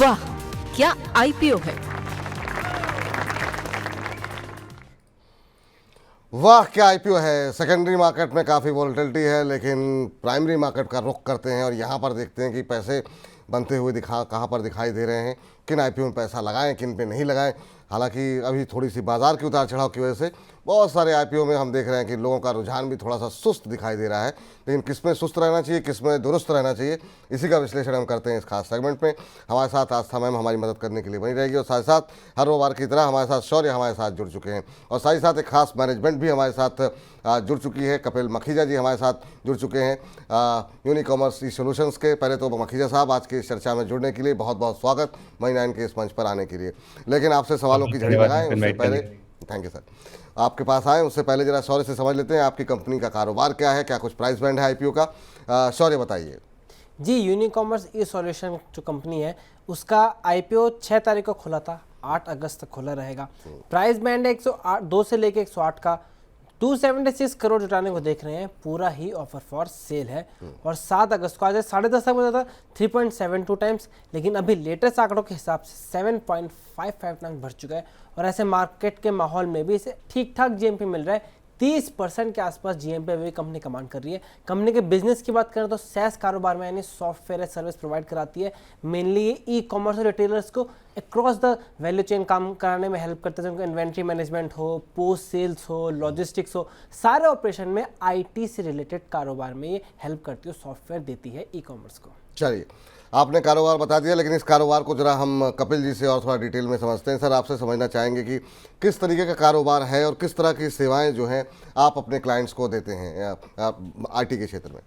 वाह, क्या आईपीओ है। वाह क्या आईपीओ है। सेकेंडरी मार्केट में काफ़ी वॉलेटिलिटी है, लेकिन प्राइमरी मार्केट का रुख करते हैं और यहाँ पर देखते हैं कि पैसे बनते हुए कहाँ पर दिखाई दे रहे हैं, किन आईपीओ में पैसा लगाएं, किन पे नहीं लगाएं। हालांकि अभी थोड़ी सी बाजार के उतार चढ़ाव की वजह से बहुत सारे आईपीओ में हम देख रहे हैं कि लोगों का रुझान भी थोड़ा सा सुस्त दिखाई दे रहा है, लेकिन किस में सुस्त रहना चाहिए, किस में दुरुस्त रहना चाहिए, इसी का विश्लेषण हम करते हैं इस खास सेगमेंट में। हमारे साथ आस्था मैम हमारी मदद करने के लिए बनी रहेगी और साथ ही साथ हर वो बार की तरह हमारे साथ शौर्य हमारे साथ जुड़ चुके हैं और साथ ही साथ एक खास मैनेजमेंट भी हमारे साथ जुड़ चुकी है। कपिल मखीजा जी हमारे साथ जुड़ चुके हैं यूनिकॉमर्स ई सॉल्यूशंस के। पहले तो मखीजा साहब आज की इस चर्चा में जुड़ने के लिए बहुत बहुत स्वागत, मई 9 के इस मंच पर आने के लिए। लेकिन आपसे सवालों की झड़ी लगाएं उससे पहले, थैंक यू सर, आपके पास आए उससे पहले जरा शौर्य से समझ लेते हैं आपकी कंपनी का कारोबार क्या है, क्या कुछ प्राइस बैंड है आईपीओ का। शौर्य बताइए। जी, यूनिकॉमर्स ई सॉल्यूशन जो कंपनी है उसका आईपीओ 6 तारीख को खुला था, 8 अगस्त तक खुला रहेगा। प्राइस बैंड है 102 से लेके 108 का। 276 करोड़ जुटाने को देख रहे हैं, पूरा ही ऑफर फॉर सेल है। और 7 अगस्त को आज 10:30 तक बता था 3.72 टाइम्स, लेकिन अभी लेटेस्ट आंकड़ों के हिसाब से 7.55 टाइम्स बढ़ चुका है। और ऐसे मार्केट के माहौल में भी इसे ठीक ठाक जीएमपी मिल रहा है। 30% के आसपास जीएमपी अभी कंपनी कमांड कर रही है। कंपनी के बिजनेस की बात करें तो सैस कारोबार में यानी सॉफ्टवेयर एज सर्विस प्रोवाइड कराती है। मेनली ये ई कॉमर्स और रिटेलर्स को अक्रॉस द वैल्यू चेन काम कराने में हेल्प करते हैं। उनको इन्वेंट्री मैनेजमेंट हो, पोस्ट सेल्स हो, लॉजिस्टिक्स हो, सारे ऑपरेशन में आईटी से रिलेटेड कारोबार में ये हेल्प करती है, सॉफ्टवेयर देती है ई कॉमर्स को। चलिए, आपने कारोबार बता दिया, लेकिन इस कारोबार को जरा हम कपिल जी से और थोड़ा डिटेल में समझते हैं। सर, आपसे समझना चाहेंगे कि किस तरीके का कारोबार है और किस तरह की सेवाएं जो हैं आप अपने क्लाइंट्स को देते हैं आईटी के क्षेत्र में।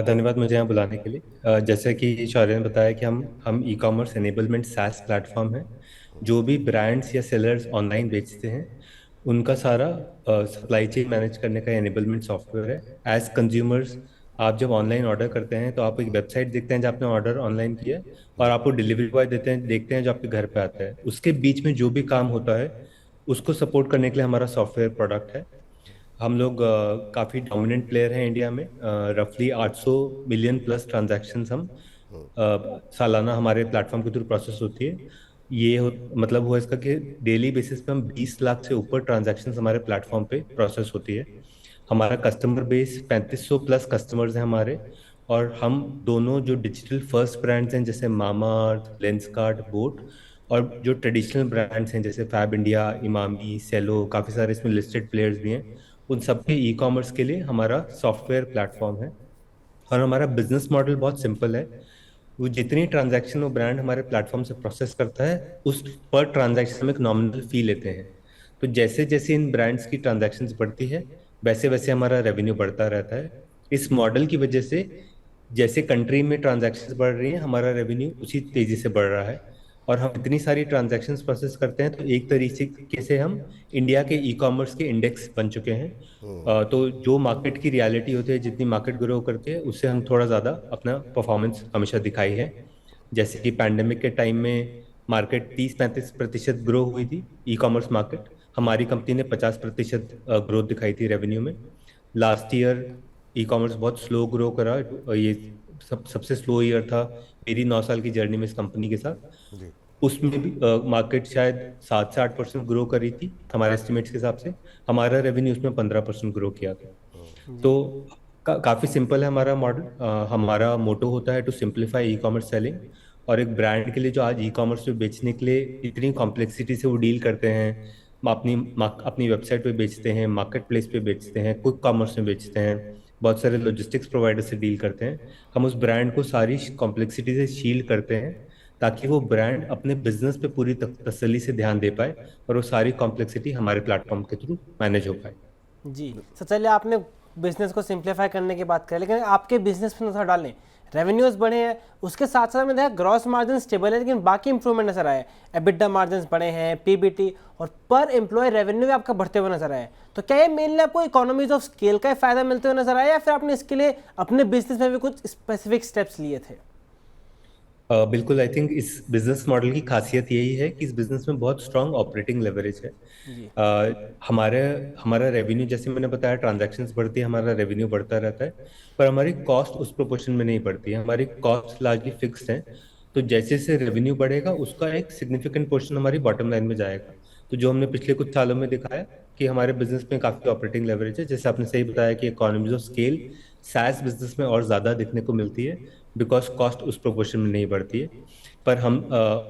धन्यवाद मुझे यहाँ बुलाने के लिए। जैसे कि शौर्य ने बताया कि हम ई कॉमर्स एनेबलमेंट सास प्लेटफॉर्म है। जो भी ब्रांड्स या सेलर्स ऑनलाइन बेचते हैं उनका सारा सप्लाई चेन मैनेज करने का एनेबलमेंट सॉफ्टवेयर है। एज कंज्यूमर्स, आप जब ऑनलाइन ऑर्डर करते हैं तो आप एक वेबसाइट देखते हैं जब आपने ऑर्डर ऑनलाइन किया, और आपको डिलीवरी बॉय देखते हैं जो आपके घर पे आता है। उसके बीच में जो भी काम होता है उसको सपोर्ट करने के लिए हमारा सॉफ्टवेयर प्रोडक्ट है। हम लोग काफ़ी डोमिनेंट प्लेयर हैं इंडिया में। रफली 800 मिलियन प्लस ट्रांजैक्शंस हम सालाना हमारे प्लेटफॉर्म के थ्रू प्रोसेस होती है। मतलब हुआ इसका कि डेली बेसिस पे हम 20 लाख से ऊपर ट्रांजैक्शंस हमारे प्लेटफॉर्म पे प्रोसेस होती है। हमारा कस्टमर बेस 3500 प्लस कस्टमर्स हैं हमारे। और हम दोनों जो डिजिटल फर्स्ट ब्रांड्स हैं जैसे मामाअर्थ, लेंसकार्ट, बोट, और जो ट्रेडिशनल ब्रांड्स हैं जैसे फैब इंडिया, इमामी, सेलो, काफ़ी सारे इसमें लिस्टेड प्लेयर्स भी हैं, उन सबके ई कॉमर्स के लिए हमारा सॉफ्टवेयर प्लेटफॉर्म है। और हमारा बिजनेस मॉडल बहुत सिंपल है। वो जितनी ट्रांजैक्शन वो ब्रांड हमारे प्लेटफॉर्म से प्रोसेस करता है उस पर ट्रांजैक्शन हम एक नॉमिनल फी लेते हैं। तो जैसे जैसे इन ब्रांड्स की ट्रांजैक्शंस बढ़ती है वैसे वैसे हमारा रेवेन्यू बढ़ता रहता है। इस मॉडल की वजह से जैसे कंट्री में ट्रांजैक्शंस बढ़ रही हैं हमारा रेवेन्यू उसी तेजी से बढ़ रहा है। और हम इतनी सारी ट्रांजैक्शंस प्रोसेस करते हैं तो एक तरीके से हम इंडिया के ई कॉमर्स के इंडेक्स बन चुके हैं। तो जो मार्केट की रियलिटी होती है, जितनी मार्केट ग्रो करती है उससे हम थोड़ा ज़्यादा अपना परफॉर्मेंस हमेशा दिखाई है। जैसे कि पैंडेमिक के टाइम में मार्केट 30-35% ग्रो हुई थी ई कॉमर्स मार्केट, हमारी कंपनी ने 50% ग्रोथ दिखाई थी रेवेन्यू में। लास्ट ईयर ई कॉमर्स बहुत स्लो ग्रो करा। ये सबसे स्लो ईयर था मेरी 9 साल की जर्नी में इस कंपनी के साथ। उसमें भी मार्केट शायद 7 से 8% ग्रो करी थी हमारे एस्टिमेट्स के हिसाब से। हमारा रेवेन्यू उसमें 15% ग्रो किया था। तो काफ़ी सिंपल है हमारा मॉडल। हमारा मोटो होता है to simplify e commerce selling. और एक ब्रांड के लिए जो आज ई कॉमर्स पे बेचने के लिए इतनी कॉम्प्लेक्सिटी से वो डील करते हैं, अपनी वेबसाइट पे बेचते हैं, मार्केट प्लेस पे बेचते हैं, क्विक कॉमर्स में बेचते हैं, बहुत सारे लॉजिस्टिक्स प्रोवाइडर से डील करते हैं। हम उस ब्रांड को सारी कॉम्प्लेक्सिटी से शील्ड करते हैं ताकि वो ब्रांड अपने बिजनेस पे पूरी तसल्ली से ध्यान दे पाए और वो सारी कॉम्प्लेक्सिटी हमारे प्लेटफॉर्म के थ्रू मैनेज हो पाए। जी सर, चलिए आपने बिजनेस को सिंप्लीफाई करने की बात करें, लेकिन आपके बिजनेस पे नजर डालें, रेवेन्यूज बढ़े हैं, उसके साथ साथ में देखा ग्रॉस मार्जिन स्टेबल है, लेकिन बाकी इंप्रूवमेंट नजर आए। एबिटा मार्जिन बढ़े हैं, पीबीटी और पर एम्प्लॉय रेवेन्यू भी आपका बढ़ते हुए नजर आए। तो क्या ये मेनली आपको इकोनॉमीज ऑफ स्केल का फायदा मिलते हुए नजर आया, या फिर आपने इसके लिए अपने बिजनेस में भी कुछ स्पेसिफिक स्टेप्स लिए थे? बिल्कुल, आई थिंक इस बिजनेस मॉडल की खासियत यही है कि इस बिजनेस में बहुत स्ट्रांग ऑपरेटिंग लेवरेज है। हमारा रेवेन्यू, जैसे मैंने बताया, ट्रांजैक्शंस बढ़ती है, हमारा रेवेन्यू बढ़ता रहता है, पर हमारी कॉस्ट उस प्रोपोर्शन में नहीं बढ़ती है। हमारी कॉस्ट लार्जली फिक्स्ड है। तो जैसे जैसे रेवेन्यू बढ़ेगा उसका एक सिग्निफिकेंट पोर्शन हमारी बॉटम लाइन में जाएगा। तो जो हमने पिछले कुछ सालों में दिखाया कि हमारे बिजनेस में काफी ऑपरेटिंग लेवरेज है, जैसे आपने सही बताया कि economies of scale SaaS business में और ज्यादा दिखने को मिलती है, बिकॉज कॉस्ट उस प्रोपोर्शन में नहीं बढ़ती है। पर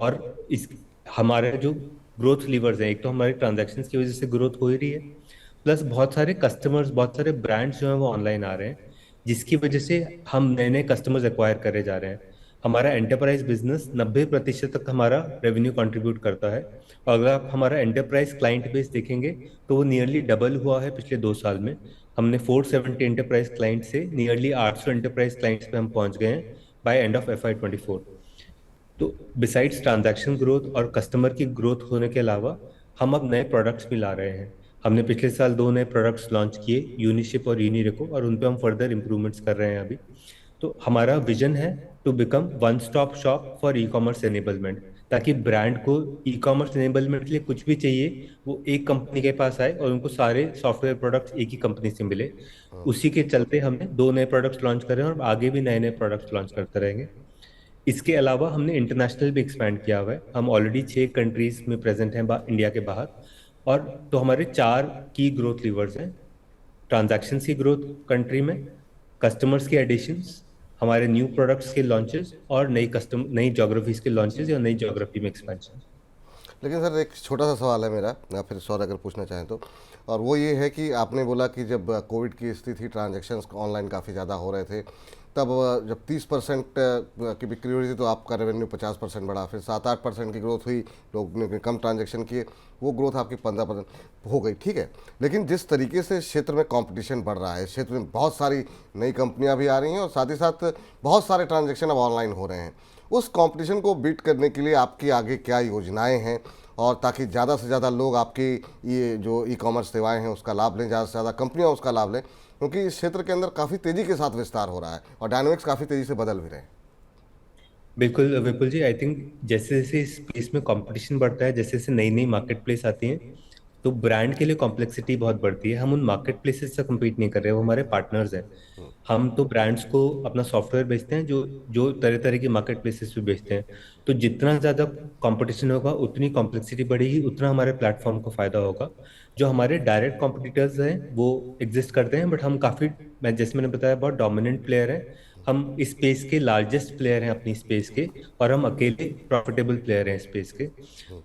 और इस हमारे जो ग्रोथ लीवर्स हैं, एक तो हमारे ट्रांजैक्शन की वजह से ग्रोथ हो ही रही है, प्लस बहुत सारे कस्टमर्स, बहुत सारे ब्रांड्स जो हैं वो ऑनलाइन आ रहे हैं, जिसकी वजह से हम नए नए कस्टमर्स एक्वायर करे जा रहे हैं। हमारा एंटरप्राइज बिजनेस 90% तक हमारा रेवेन्यू कंट्रीब्यूट करता है, और अगर आप हमारा एंटरप्राइज क्लाइंट बेस देखेंगे तो वो नियरली डबल हुआ है पिछले 2 साल में। हमने 470 एंटरप्राइज क्लाइंट से नियरली 800 एंटरप्राइज क्लाइंट्स पे हम पहुंच गए हैं बाय एंड ऑफ FY24। तो बिसाइड्स ट्रांजैक्शन ग्रोथ और कस्टमर की ग्रोथ होने के अलावा हम अब नए प्रोडक्ट्स भी ला रहे हैं। हमने पिछले साल 2 नए प्रोडक्ट्स लॉन्च किए, यूनिशिप और यूनिरेको, और उन पे हम फर्दर इंप्रूवमेंट्स कर रहे हैं अभी। तो हमारा विजन है to become one stop shop for e commerce enablement, ताकि ब्रांड को ई कॉमर्स एनेबलमेंट के लिए कुछ भी चाहिए वो एक कंपनी के पास आए और उनको सारे सॉफ्टवेयर प्रोडक्ट्स एक ही कंपनी से मिले। उसी के चलते हमने 2 नए प्रोडक्ट्स लॉन्च करे हैं और आगे भी नए नए प्रोडक्ट्स लॉन्च करते रहेंगे। इसके अलावा हमने इंटरनेशनल भी एक्सपैंड किया हुआ है। हम ऑलरेडी 6 कंट्रीज में प्रेजेंट हैं इंडिया के बाहर। और तो हमारे 4 की ग्रोथ लीवर्स हैं: ट्रांजैक्शन की ग्रोथ कंट्री में, कस्टमर्स के एडिशंस, हमारे न्यू प्रोडक्ट्स के लॉन्चेस, और नई ज्योग्राफीज के लॉन्चेस या नई ज्योग्राफी में एक्सपेंशन। लेकिन सर एक छोटा सा सवाल है मेरा, या फिर सौर अगर पूछना चाहें तो, और वो ये है कि आपने बोला कि जब कोविड की स्थिति थी, ट्रांजैक्शंस ऑनलाइन काफ़ी ज़्यादा हो रहे थे, तब जब 30% की बिक्री हो रही थी तो आपका रेवेन्यू 50% बढ़ा, फिर 7-8% की ग्रोथ हुई, लोग ने कम ट्रांजैक्शन किए, वो ग्रोथ आपकी 15% हो गई, ठीक है। लेकिन जिस तरीके से क्षेत्र में कंपटीशन बढ़ रहा है, क्षेत्र में बहुत सारी नई कंपनियां भी आ रही हैं और साथ ही साथ बहुत सारे ट्रांजैक्शन अब ऑनलाइन हो रहे हैं, उस कंपटीशन को बीट करने के लिए आपकी आगे क्या योजनाएं हैं, और ताकि ज़्यादा से ज़्यादा लोग आपकी ये जो ई कॉमर्स सेवाएं हैं उसका लाभ लें, ज़्यादा से ज़्यादा कंपनियां उसका लाभ लें, क्योंकि इस क्षेत्र के अंदर काफ़ी तेज़ी के साथ विस्तार हो रहा है और डायनामिक्स काफ़ी तेज़ी से बदल भी रहे हैं। बिल्कुल विपुल जी, आई थिंक जैसे जैसे इस स्पेस में कंपटीशन बढ़ता है, जैसे जैसे नई नई मार्केट प्लेस आती हैं, तो ब्रांड के लिए कॉम्प्लेक्सिटी बहुत बढ़ती है। हम उन मार्केट प्लेसेस से कम्पीट नहीं कर रहे, वो हमारे पार्टनर्स हैं। हम तो ब्रांड्स को अपना सॉफ्टवेयर बेचते हैं जो जो तरह तरह की मार्केट प्लेसेस पे बेचते हैं। तो जितना ज़्यादा कंपटीशन होगा उतनी कॉम्प्लेक्सिटी बढ़ेगी, उतना हमारे प्लेटफॉर्म को फ़ायदा होगा। जो हमारे डायरेक्ट कॉम्पिटिटर्स हैं वो एग्जिस्ट करते हैं, बट हम काफ़ी, जैसे मैंने बताया, बहुत डोमिनेंट प्लेयर हैं। हम इस स्पेस के लार्जेस्ट प्लेयर हैं अपनी स्पेस के, और हम अकेले प्रॉफिटेबल प्लेयर हैं स्पेस के।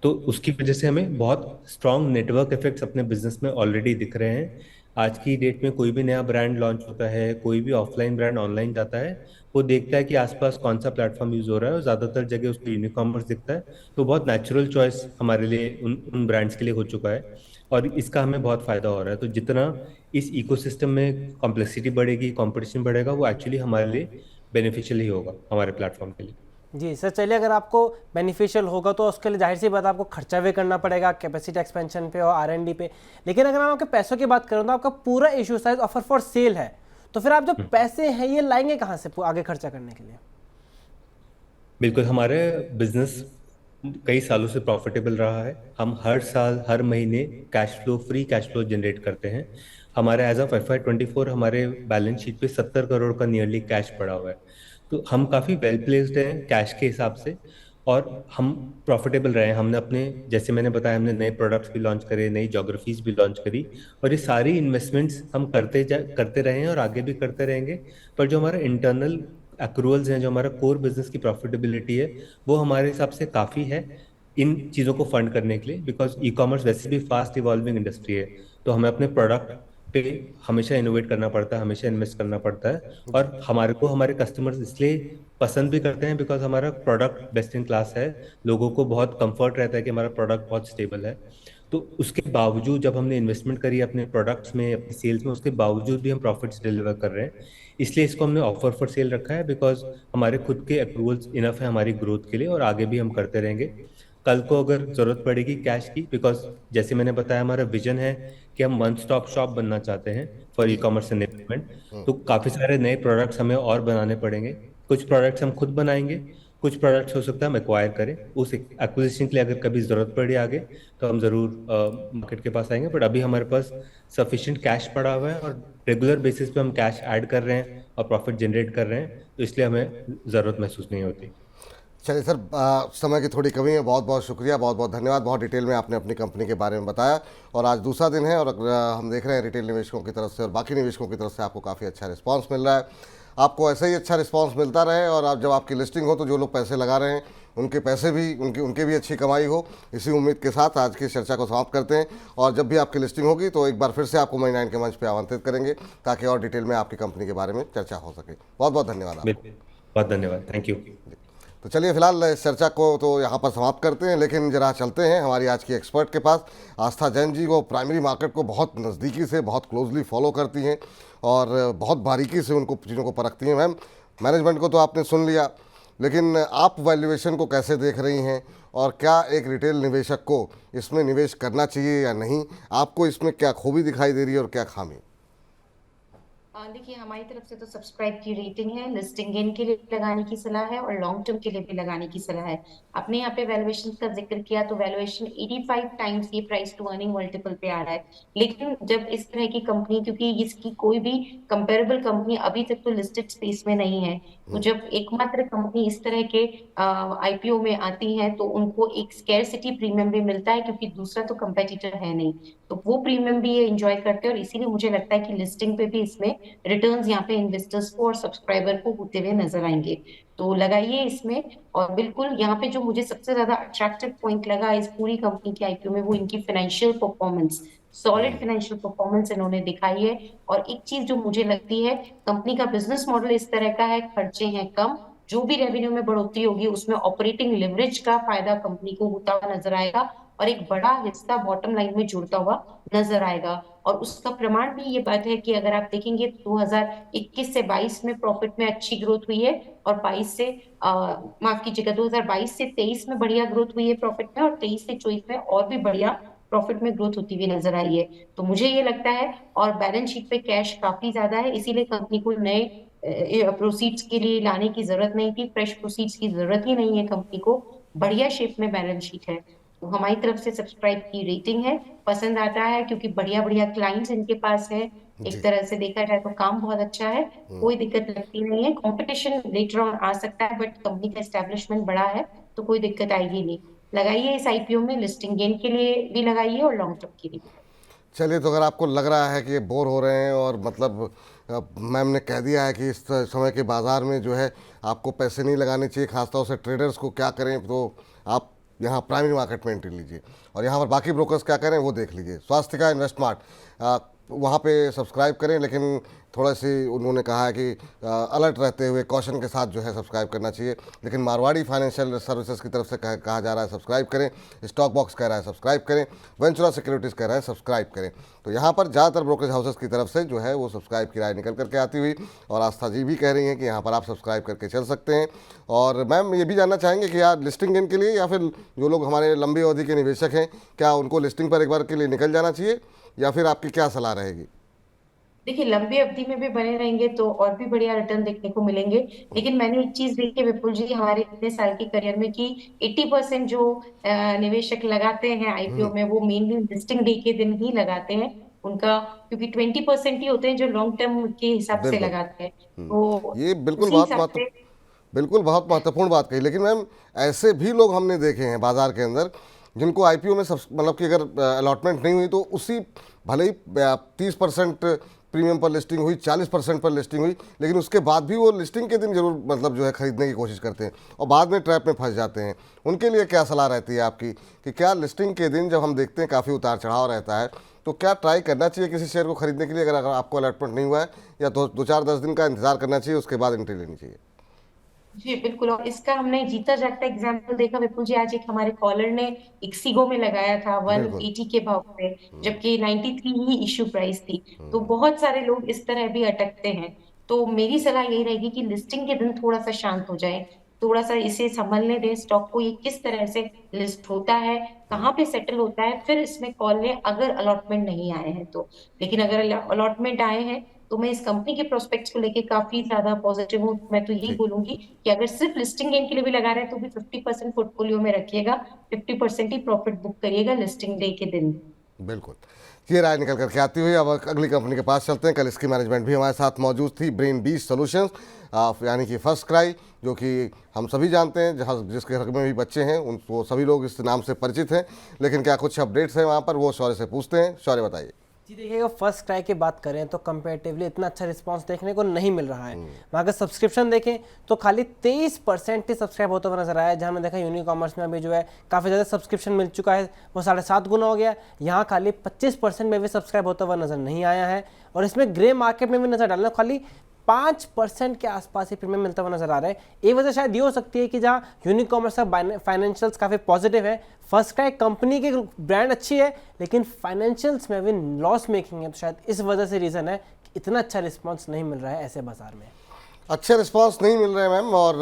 तो उसकी वजह से हमें बहुत स्ट्रॉन्ग नेटवर्क इफेक्ट्स अपने बिजनेस में ऑलरेडी दिख रहे हैं। आज की डेट में कोई भी नया ब्रांड लॉन्च होता है, कोई भी ऑफलाइन ब्रांड ऑनलाइन जाता है, वो देखता है कि आसपास कौन सा प्लेटफॉर्म यूज हो रहा है, और ज्यादातर जगह उसको यूनिकॉमर्स दिखता है। तो बहुत नेचुरल चॉइस हमारे लिए उन ब्रांड्स के लिए हो चुका है, और इसका हमें बहुत फायदा हो रहा है। तो जितना इस इकोसिस्टम में कॉम्प्लेक्सिटी बढ़ेगी, कंपटीशन बढ़ेगा, वो एक्चुअली हमारे लिए बेनिफिशियल ही होगा हमारे प्लेटफॉर्म के लिए। जी सर, चलिए, अगर आपको बेनिफिशियल होगा तो उसके लिए जाहिर सी बात आपको खर्चा भी करना पड़ेगा कैपेसिटी एक्सपेंशन पे और R&D पे। लेकिन अगर मैं आपके पैसों की बात करूँ तो आपका पूरा issue size offer for sale है, तो फिर आप जो पैसे हैं ये लाएंगे कहाँ से आगे खर्चा करने के लिए? बिल्कुल, हमारे बिजनेस कई सालों से प्रॉफिटेबल रहा है। हम हर साल, हर महीने फ्री कैश फ्लो जनरेट करते हैं। हमारे एज ऑफ FY24 हमारे बैलेंस शीट पे 70 करोड़ का नियरली कैश पड़ा हुआ है। तो हम काफ़ी वेल प्लेस्ड हैं कैश के हिसाब से, और हम प्रॉफिटेबल रहे हैं। हमने अपने, जैसे मैंने बताया, हमने नए प्रोडक्ट्स भी लॉन्च करे, नई ज्योग्राफीज भी लॉन्च करी, और ये सारी इन्वेस्टमेंट्स हम करते रहे हैं और आगे भी करते रहेंगे। पर जो हमारा इंटरनल एक्रूअल्स हैं, जो हमारा कोर बिजनेस की प्रॉफिटेबिलिटी है, वो हमारे हिसाब से काफ़ी है इन चीज़ों को फंड करने के लिए। बिकॉज ई कॉमर्स वैसे भी फास्ट इवॉल्विंग इंडस्ट्री है, तो हमें अपने प्रोडक्ट पे हमेशा इनोवेट करना पड़ता है, हमेशा इन्वेस्ट करना पड़ता है। और हमारे कस्टमर्स इसलिए पसंद भी करते हैं बिकॉज हमारा प्रोडक्ट बेस्ट इन क्लास है। लोगों को बहुत कंफर्ट रहता है कि हमारा प्रोडक्ट बहुत स्टेबल है। तो उसके बावजूद जब हमने इन्वेस्टमेंट करी अपने प्रोडक्ट्स में, अपनी सेल्स में, उसके बावजूद भी हम प्रॉफिट्स डिलीवर कर रहे हैं। इसलिए इसको हमने ऑफर फॉर सेल रखा है, बिकॉज हमारे खुद के अप्रूवल्स इनफ है हमारी ग्रोथ के लिए, और आगे भी हम करते रहेंगे। कल को अगर जरूरत पड़ेगी कैश की, बिकॉज जैसे मैंने बताया हमारा विजन है कि हम वन स्टॉप शॉप बनना चाहते हैं फॉर ई कॉमर्स एनेबलमेंट, तो काफी सारे नए प्रोडक्ट्स हमें और बनाने पड़ेंगे। कुछ प्रोडक्ट्स हम खुद बनाएंगे, कुछ प्रोडक्ट्स हो सकता है हम एक्वायर करें। उस एक्विजिशन के लिए अगर कभी जरूरत पड़ी आगे तो हम जरूर मार्केट के पास आएंगे। बट अभी हमारे पास सफिशिएंट कैश पड़ा हुआ है और रेगुलर बेसिस पे हम कैश ऐड कर रहे हैं और प्रॉफिट जनरेट कर रहे हैं, तो इसलिए हमें ज़रूरत महसूस नहीं होती। चलिए सर, समय की थोड़ी कमी है, बहुत बहुत शुक्रिया, बहुत बहुत धन्यवाद। बहुत डिटेल में आपने अपनी कंपनी के बारे में बताया और आज दूसरा दिन है और हम देख रहे हैं रिटेल निवेशकों की तरफ से और बाकी निवेशकों की तरफ से आपको काफ़ी अच्छा रिस्पांस मिल रहा है। आपको ऐसे ही अच्छा रिस्पांस मिलता रहे और आप जब आपकी लिस्टिंग हो तो जो लोग पैसे लगा रहे हैं उनके पैसे भी उनके भी अच्छी कमाई हो, इसी उम्मीद के साथ आज की चर्चा को समाप्त करते हैं। और जब भी आपकी लिस्टिंग होगी तो एक बार फिर से आपको मनी 9 के मंच पर आमंत्रित करेंगे ताकि और डिटेल में आपकी कंपनी के बारे में चर्चा हो सके। बहुत बहुत धन्यवाद आपको। बिल्कुल, बहुत धन्यवाद, थैंक यू। तो चलिए फिलहाल इस चर्चा को तो यहाँ पर समाप्त करते हैं, लेकिन जरा चलते हैं हमारी आज की एक्सपर्ट के पास। आस्था जैन जी वो प्राइमरी मार्केट को बहुत नज़दीकी से, बहुत क्लोजली फॉलो करती हैं और बहुत बारीकी से उनको चीज़ों को परखती हैं। मैम, मैनेजमेंट को तो आपने सुन लिया, लेकिन आप वैल्यूएशन को कैसे देख रही हैं और क्या एक रिटेल निवेशक को इसमें निवेश करना चाहिए या नहीं? आपको इसमें क्या खूबी दिखाई दे रही है और क्या खामी? देखिए, हमारी तरफ से तो सब्सक्राइब की रेटिंग है, लिस्टिंग गेन के लिए लगाने की सलाह है और लॉन्ग टर्म के लिए भी लगाने की सलाह है। आपने यहाँ पे वैल्यूएशन का जिक्र किया तो वैल्यूएशन 85 टाइम्स ये प्राइस टू अर्निंग मल्टीपल पे आ रहा है। लेकिन जब इस तरह की कंपनी, क्योंकि इसकी कोई भी कंपेरेबल कंपनी अभी तक तो लिस्टेड स्पेस में नहीं है, तो जब एकमात्र कंपनी इस तरह के आईपीओ में आती है तो उनको एक स्कैरसिटी प्रीमियम भी मिलता है, क्योंकि दूसरा तो कंपेटिटर है नहीं, तो वो प्रीमियम भी ये एंजॉय करते हैं और इसीलिए मुझे लगता है कि लिस्टिंग पे भी इसमें रिटर्न्स यहाँ पे इन्वेस्टर्स को और सब्सक्राइबर को होते हुए नजर आएंगे। तो लगाइए इसमें। और बिल्कुल यहाँ पे जो मुझे सबसे ज्यादा अट्रैक्टिव पॉइंट लगा इस पूरी कंपनी के आईपीओ में, वो इनकी financial performance, solid financial performance इन्होंने दिखाई है। और एक चीज जो मुझे लगती है, कंपनी का बिजनेस मॉडल इस तरह का है, खर्चे हैं कम, जो भी रेवेन्यू में बढ़ोतरी होगी उसमें ऑपरेटिंग लिवरेज का फायदा कंपनी को होता हुआ नजर आएगा और एक बड़ा हिस्सा बॉटम लाइन में जुड़ता हुआ नजर आएगा। और उसका प्रमाण भी ये बात है कि अगर आप देखेंगे 2021 से 22 में प्रॉफिट में अच्छी ग्रोथ हुई है और 22 से माफ कीजिएगा 2022 से 23 में बढ़िया ग्रोथ हुई है प्रॉफिट में, और 23 से 24 में और भी बढ़िया प्रॉफिट में ग्रोथ होती हुई नजर आई है। तो मुझे ये लगता है, और बैलेंस शीट पे कैश काफी ज्यादा है, इसीलिए कंपनी को नए प्रोसीड्स के लिए लाने की जरूरत नहीं थी, फ्रेश प्रोसीड्स की जरूरत ही नहीं है कंपनी को, बढ़िया शेप में बैलेंस शीट है। तो हमारी तरफ से सब्सक्राइब की रेटिंग है, पसंद आता है क्योंकि बढ़िया बढ़िया क्लाइंट्स इनके पास है, एक तरह से देखा जाए तो काम बहुत अच्छा है, कोई दिक्कत लगती नहीं है। कंपटीशन लेटर ऑन आ सकता है बट कंपनी का एस्टेब्लिशमेंट बड़ा है तो कोई दिक्कत आएगी नहीं। लगाइए इस आईपीओ में, लिस्टिंग गेन के लिए भी लगाइए और लॉन्ग टर्म के लिए भी। चलिए, तो अगर आपको लग रहा है कि ये बोर हो रहे हैं और मतलब मैम ने कह दिया है कि इस समय के बाज़ार में जो है आपको पैसे नहीं लगाने चाहिए, खासतौर से ट्रेडर्स को क्या करें, तो आप यहाँ प्राइमरी मार्केट में एंट्री लीजिए और यहाँ पर बाकी ब्रोकर्स क्या करें वो देख लीजिए। स्वास्थ्य का इन्वेस्टमार्ट वहाँ पे सब्सक्राइब करें, लेकिन थोड़ा सी उन्होंने कहा है कि अलर्ट रहते हुए कॉशन के साथ जो है सब्सक्राइब करना चाहिए। लेकिन मारवाड़ी फाइनेंशियल सर्विसेज की तरफ से कहा जा रहा है सब्सक्राइब करें, स्टॉक बॉक्स कह रहा है सब्सक्राइब करें, वेंचुरा सिक्योरिटीज़ कह रहा है सब्सक्राइब करें। तो यहाँ पर ज़्यादातर ब्रोकरेज हाउसेस की तरफ से जो है वो सब्सक्राइब की राय निकल करके आती हुई, और आस्था जी भी कह रही हैं कि यहाँ पर आप सब्सक्राइब करके चल सकते हैं। और मैम ये भी जानना चाहेंगे कि यार लिस्टिंग गेन के लिए या फिर जो लोग हमारे लंबी अवधि के निवेशक हैं, क्या उनको लिस्टिंग पर एक बार के लिए निकल जाना चाहिए या फिर आपकी क्या सलाह रहेगी? देखिए, लंबी अवधि में भी बने रहेंगे तो और भी बढ़िया रिटर्न देखने को मिलेंगे। लेकिन मैंने एक चीज देखी विपुल जी हमारे इतने साल के करियर में कि 80% जो निवेशक लगाते हैं आईपीओ में, वो मेनली लिस्टिंग डे के दिन ही लगाते हैं उनका, क्योंकि 20% ही होते हैं जो लॉन्ग टर्म के हिसाब से बिल्कुल। लगाते हैं। तो ये बिल्कुल उसी हिसाब से बिल्कुल बहुत महत्वपूर्ण बात कही। लेकिन मैम ऐसे भी लोग हमने देखे हैं बाजार के अंदर जिनको आईपीओ में सब मतलब कि अगर अलॉटमेंट नहीं हुई तो उसी भले ही 30% प्रीमियम पर लिस्टिंग हुई, 40% पर लिस्टिंग हुई, लेकिन उसके बाद भी वो लिस्टिंग के दिन जरूर मतलब जो है खरीदने की कोशिश करते हैं और बाद में ट्रैप में फंस जाते हैं। उनके लिए क्या सलाह रहती है आपकी कि क्या लिस्टिंग के दिन जब हम देखते हैं काफ़ी उतार चढ़ाव रहता है तो क्या ट्राई करना चाहिए किसी शेयर को खरीदने के लिए अगर आपको अलॉटमेंट नहीं हुआ है, या दो चार 10 दिन का इंतजार करना चाहिए उसके बाद एंट्री लेनी चाहिए? जी बिल्कुल, और इसका हमने जीता जागता एग्जाम्पल देखा विपुल जी। आज एक हमारे कॉलर ने इक्सिगो में लगाया था बिल्कुल। 180 के भाव पे, जबकि 93 ही इश्यू प्राइस थी। तो बहुत सारे लोग इस तरह भी अटकते हैं। तो मेरी सलाह यही रहेगी कि लिस्टिंग के दिन थोड़ा सा शांत हो जाए, थोड़ा सा इसे संभलने दें स्टॉक को, ये किस तरह से लिस्ट होता है, कहाँ पे सेटल होता है, फिर इसमें कॉल लें अगर अलॉटमेंट नहीं आए हैं तो। लेकिन अगर अलॉटमेंट आए हैं तो मैं इस कंपनी के प्रोस्पेक्ट्स को लेके काफी ज्यादा पॉजिटिव हूँ। मैं तो यही ठीक। बोलूंगी कि अगर सिर्फ लिस्टिंग गेन के लिए भी लगा रहे हैं तो भी 50% पोर्टफोलियो में रखिएगा, 50% ही प्रॉफिट बुक करिएगा लिस्टिंग डे के दिन। बिल्कुल, ये राय निकल करके आती हुई अब अगली कंपनी के पास चलते हैं। कल इसकी मैनेजमेंट भी हमारे साथ मौजूद थी, ब्रेन बीस सॉल्यूशंस, यानी कि फर्स्ट क्राई, जो कि हम सभी जानते हैं, जहाँ जिसके घर में भी बच्चे हैं उन वो सभी लोग इस नाम से परिचित हैं। लेकिन क्या कुछ अपडेट्स हैं वहाँ पर, वो शौर्य से पूछते हैं। शौर्य बताइए। जी देखिएगा, फर्स्ट क्राई की बात करें तो कंपैरेटिवली इतना अच्छा रिस्पांस देखने को नहीं मिल रहा है। वहाँ का सब्सक्रिप्शन देखें तो खाली 23% ही सब्सक्राइब होता हुआ नजर आया है। जहाँ मैंने देखा यूनिकॉमर्स में अभी जो है काफ़ी ज़्यादा सब्सक्रिप्शन मिल चुका है, वो 7.5 गुना हो गया। यहाँ खाली 25% में भी सब्सक्राइब होता हुआ नजर नहीं आया है। और इसमें ग्रे मार्केट में भी नजर डालना, खाली 5% के आसपास ही प्रीमियम मिलता हुआ नजर आ रहा है। एक वजह शायद ये हो सकती है कि जहाँ यूनिकॉमर्स का फाइनेंशियल्स काफ़ी पॉजिटिव है, फर्स्ट क्राई कंपनी की ब्रांड अच्छी है लेकिन फाइनेंशियल्स में भी लॉस मेकिंग है, तो शायद इस वजह से रीज़न है कि इतना अच्छा रिस्पॉन्स नहीं मिल रहा है ऐसे बाजार में। अच्छे रिस्पांस नहीं मिल रहे हैं मैम, और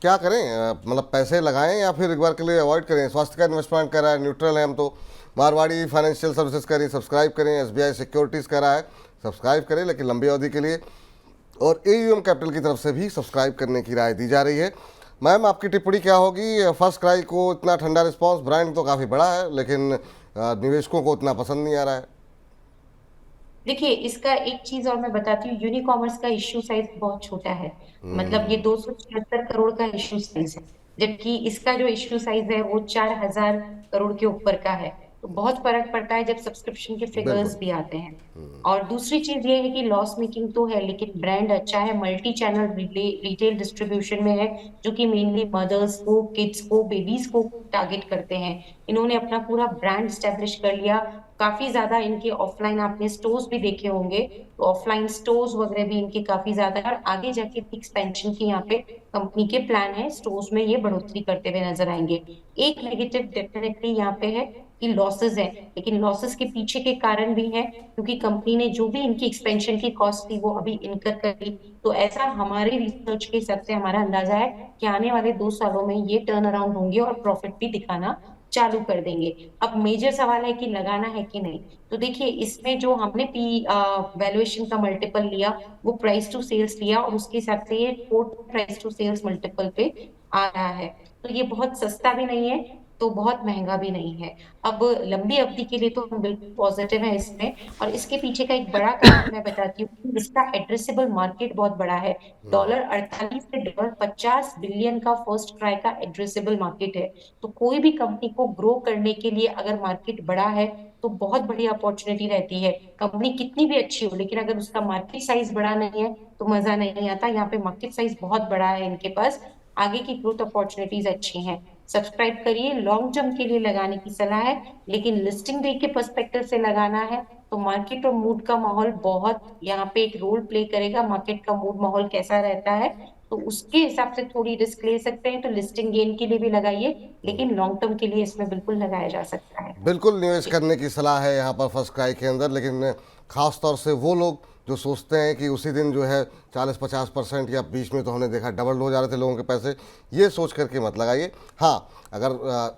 क्या करें, मतलब पैसे लगाएं या फिर एक बार के लिए अवॉइड करें? स्वास्थ्य का इन्वेस्टमेंट कर रहा है, न्यूट्रल है हम तो, मारवाड़ी फाइनेंशियल सर्विसेज करें सब्सक्राइब करें, एसबीआई सिक्योरिटीज़ कर रहा है सब्सक्राइब करें लेकिन लंबी अवधि के लिए, और एयूएम कैपिटल की तरफ से भी सब्सक्राइब करने की राय दी जा रही है। मैम आपकी टिप्पणी क्या होगी? फर्स्ट क्राई को इतना ठंडा रिस्पांस, ब्रांड तो काफ़ी बड़ा है लेकिन निवेशकों को उतना पसंद नहीं आ रहा है। देखिए, इसका एक चीज और मैं बताती हूँ, यूनिकॉमर्स का इश्यू साइज बहुत छोटा है। मतलब ये 276 करोड़ का इश्यू साइज है, जबकि इसका जो इश्यू साइज है वो 4,000 करोड़ के ऊपर का है। तो बहुत फर्क पड़ता है जब सब्सक्रिप्शन के फिगर्स बिल्कुल। भी आते हैं। और दूसरी चीज ये है कि लॉस मेकिंग तो है लेकिन ब्रांड अच्छा है, मल्टी चैनल रिटेल डिस्ट्रीब्यूशन में है, जो कि मेनली मदर्स को, किड्स को, बेबीज को टारगेट करते हैं। इन्होंने अपना पूरा ब्रांड स्टैब्लिश कर लिया। काफी ज्यादा इनके ऑफलाइन आपने स्टोर्स भी देखे होंगे, तो ऑफलाइन स्टोर्स वगैरह भी इनके काफी ज्यादा है, और आगे जाके भी एक्सपेंशन की यहाँ पे कंपनी के प्लान है, स्टोर्स में ये बढ़ोतरी करते हुए नजर आएंगे। एक नेगेटिव डेफिनेटली यहाँ पे है कि लॉसेस है, लेकिन लॉसेस के पीछे के कारण भी है क्योंकि कंपनी ने जो भी इनकी एक्सपेंशन की कॉस्ट थी वो अभी इनकर करी। तो ऐसा हमारे रिसर्च के हिसाब से हमारा अंदाजा है कि आने वाले 2 सालों में ये टर्न अराउंड होंगे और प्रॉफिट भी दिखाना चालू कर देंगे। अब मेजर सवाल है कि लगाना है कि नहीं। तो देखिए, इसमें जो हमने पी वैल्यूएशन का मल्टीपल लिया वो प्राइस टू सेल्स लिया, और उसके हिसाब से ये 4 प्राइस टू सेल्स मल्टीपल पे आ रहा है। तो ये बहुत सस्ता भी नहीं है तो बहुत महंगा भी नहीं है। अब लंबी अवधि के लिए तो हम बिल्कुल पॉजिटिव है इसमें, और इसके पीछे का एक बड़ा कारण मैं बताती हूँ कि इसका एड्रेसेबल मार्केट बहुत बड़ा है। $48 से $50 बिलियन का फर्स्ट ट्राई का एड्रेसेबल मार्केट है। तो कोई भी कंपनी को ग्रो करने के लिए अगर मार्केट बड़ा है तो बहुत बड़ी अपॉर्चुनिटी रहती है। कंपनी कितनी भी अच्छी हो लेकिन अगर उसका मार्केट साइज बड़ा नहीं है तो मजा नहीं आता। यहाँ पे मार्केट साइज बहुत बड़ा है इनके पास, आगे की ग्रोथ अपॉर्चुनिटीज अच्छी हैं। सब्सक्राइब करिए, लॉन्ग टर्म के लिए लगाने की सलाह है, लेकिन लिस्टिंग डे के पर्सपेक्टिव से लगाना है तो मार्केट और मूड का माहौल बहुत यहाँ पे एक रोल प्ले करेगा। मार्केट का मूड माहौल कैसा रहता है तो उसके हिसाब से थोड़ी रिस्क ले सकते हैं। तो लिस्टिंग गेन के लिए भी लगाइए, लेकिन लॉन्ग टर्म के लिए इसमें बिल्कुल लगाया जा सकता है। बिल्कुल निवेश करने की सलाह है यहाँ पर फर्स्ट क्राई के अंदर, लेकिन खास तौर से वो लोग जो सोचते हैं कि उसी दिन जो है 40-50% या बीच में तो हमने देखा डबल हो जा रहे थे लोगों के पैसे, ये सोच करके मत लगाइए। हाँ, अगर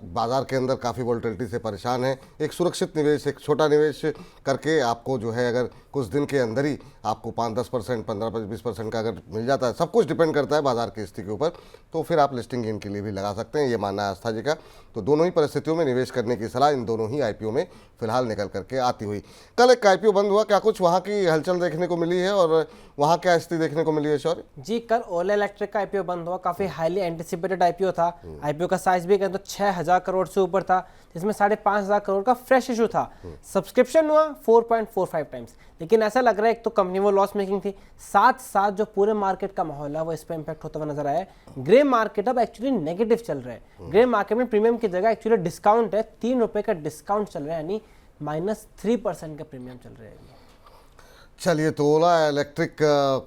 बाज़ार के अंदर काफ़ी वोलेटिलिटी से परेशान है, एक सुरक्षित निवेश, एक छोटा निवेश करके आपको जो है अगर कुछ दिन के अंदर ही आपको 5-10%, 15-20% का अगर मिल जाता है, सब कुछ डिपेंड करता है बाजार की स्थिति के ऊपर, तो फिर आप लिस्टिंग गेन के लिए भी लगा सकते हैं, ये मानना है आस्था जी का। तो दोनों ही परिस्थितियों में निवेश करने की सलाह इन दोनों ही आईपीओ में फिलहाल निकल करके आती हुई। कल एक आईपीओ बंद हुआ, क्या कुछ वहाँ की हलचल देखने को मिली है और वहाँ क्या स्थिति देखने को मिली है शौर्य? जी, कल ओला इलेक्ट्रिक का आईपीओ बंद हुआ, काफी हाईली एंटिसिपेटेड आईपीओ था। आईपीओ का साइज भी तो 6,000 करोड़ से ऊपर था, जिसमें 5,500 करोड़ का फ्रेश इशू था। सब्सक्रिप्शन हुआ 4.45 टाइम्स, लेकिन ऐसा लग रहा है एक तो कंपनी वो लॉस मेकिंग थी, साथ साथ जो पूरे मार्केट का माहौल है वो इस पर इम्पैक्ट होता हुआ नजर आया है। ग्रे मार्केट अब एक्चुअली नेगेटिव चल रहा है। ग्रे मार्केट में प्रीमियम की जगह एक्चुअली डिस्काउंट है, ₹3 का डिस्काउंट चल रहा है, यानी -3% का प्रीमियम चल रहा है। चलिए, तो ओला इलेक्ट्रिक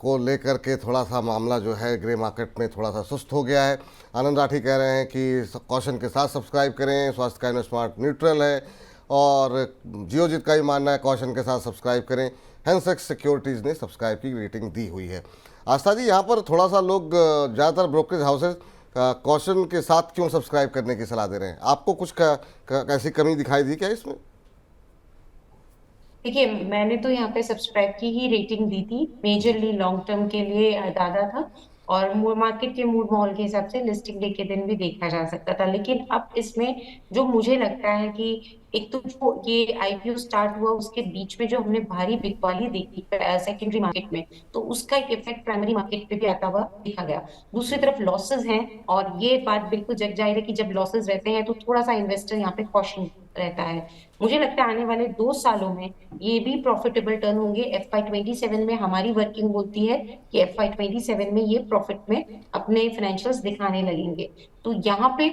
को लेकर के थोड़ा सा मामला जो है ग्रे मार्केट में थोड़ा सा सुस्त हो गया है। आनंद राठी कह रहे हैं कि कॉशन के साथ सब्सक्राइब करें, स्वास्थ्य का इन्वेस्टमेंट न्यूट्रल है, और जियोजित का ही मानना है कॉशन के साथ सब्सक्राइब करें। हैंसेक्स सिक्योरिटीज़ ने सब्सक्राइब की रेटिंग दी हुई है। आस्था जी, यहाँ पर थोड़ा सा लोग ज़्यादातर ब्रोकरेज हाउसेज कॉशन के साथ क्यों सब्सक्राइब करने की सलाह दे रहे हैं? आपको कुछ ऐसी कमी दिखाई दी क्या इसमें? देखिए, मैंने तो यहाँ पे सब्सक्राइब की ही रेटिंग दी थी, मेजरली लॉन्ग टर्म के लिए ज्यादा था, और मार्केट के मूड माहौल के हिसाब से लिस्टिंग डे के दिन भी देखा जा सकता था। लेकिन अब इसमें जो मुझे लगता है कि एक तो जो ये आईपीओ स्टार्ट हुआ उसके बीच में जो हमने भारी बिकवाली देखी सेकेंडरी मार्केट में, तो उसका एक इफेक्ट प्राइमरी मार्केट पे भी आता हुआ देखा गया। दूसरी तरफ लॉसेस हैं, और ये बात बिल्कुल जग जाहिर है कि जब लॉसेस रहते हैं तो थोड़ा सा इन्वेस्टर यहाँ पे कॉशन रहता है। मुझे लगता है आने वाले 2 सालों में ये भी प्रॉफिटेबल टर्न होंगे। FY27 में हमारी वर्किंग बोलती है कि FY27 में ये प्रॉफिट में अपने फाइनेंशियल्स दिखाने लगेंगे। तो यहाँ पे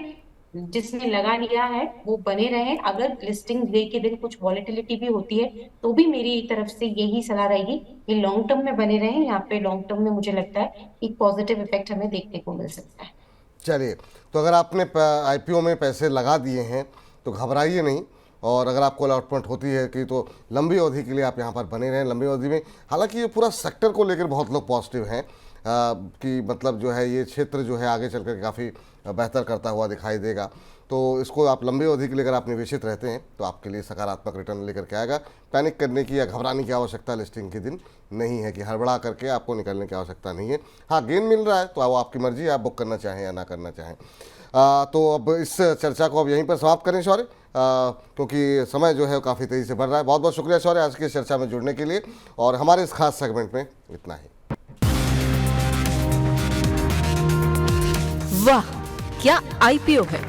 जिसने लगा लिया है वो बने रहे। अगर लिस्टिंग डे के दिन कुछ वॉलेटिलिटी भी होती है तो भी मेरी तरफ से यही सलाह रहेगी कि लॉन्ग टर्म में बने रहें। यहाँ पे लॉन्ग टर्म में मुझे लगता है एक पॉजिटिव इफेक्ट हमें देखने को मिल सकता है। चलिए, तो अगर आपने आईपीओ में पैसे लगा दिए हैं तो घबराइए नहीं, और अगर आपको अलॉटमेंट होती है कि तो लंबी अवधि के लिए आप यहाँ पर बने रहें। लंबी अवधि में हालांकि ये पूरा सेक्टर को लेकर बहुत लोग पॉजिटिव हैं कि मतलब जो है ये क्षेत्र जो है आगे चलकर काफ़ी बेहतर करता हुआ दिखाई देगा। तो इसको आप लंबी अवधि के लिए अगर आप निवेशित रहते हैं तो आपके लिए सकारात्मक रिटर्न लेकर के आएगा। पैनिक करने की या घबराने की आवश्यकता लिस्टिंग के दिन नहीं है कि हड़बड़ा करके आपको निकलने की आवश्यकता नहीं है। हाँ, गेन मिल रहा है तो वो आपकी मर्जी है, आप बुक करना चाहें या ना करना चाहें। तो अब इस चर्चा को अब यहीं पर समाप्त करें शौर्य, क्योंकि समय जो है वो काफ़ी तेज़ी से बढ़ रहा है। बहुत बहुत शुक्रिया शौर्य आज की इस चर्चा में जुड़ने के लिए, और हमारे इस खास सेगमेंट में इतना ही। वाह, क्या आईपीओ है।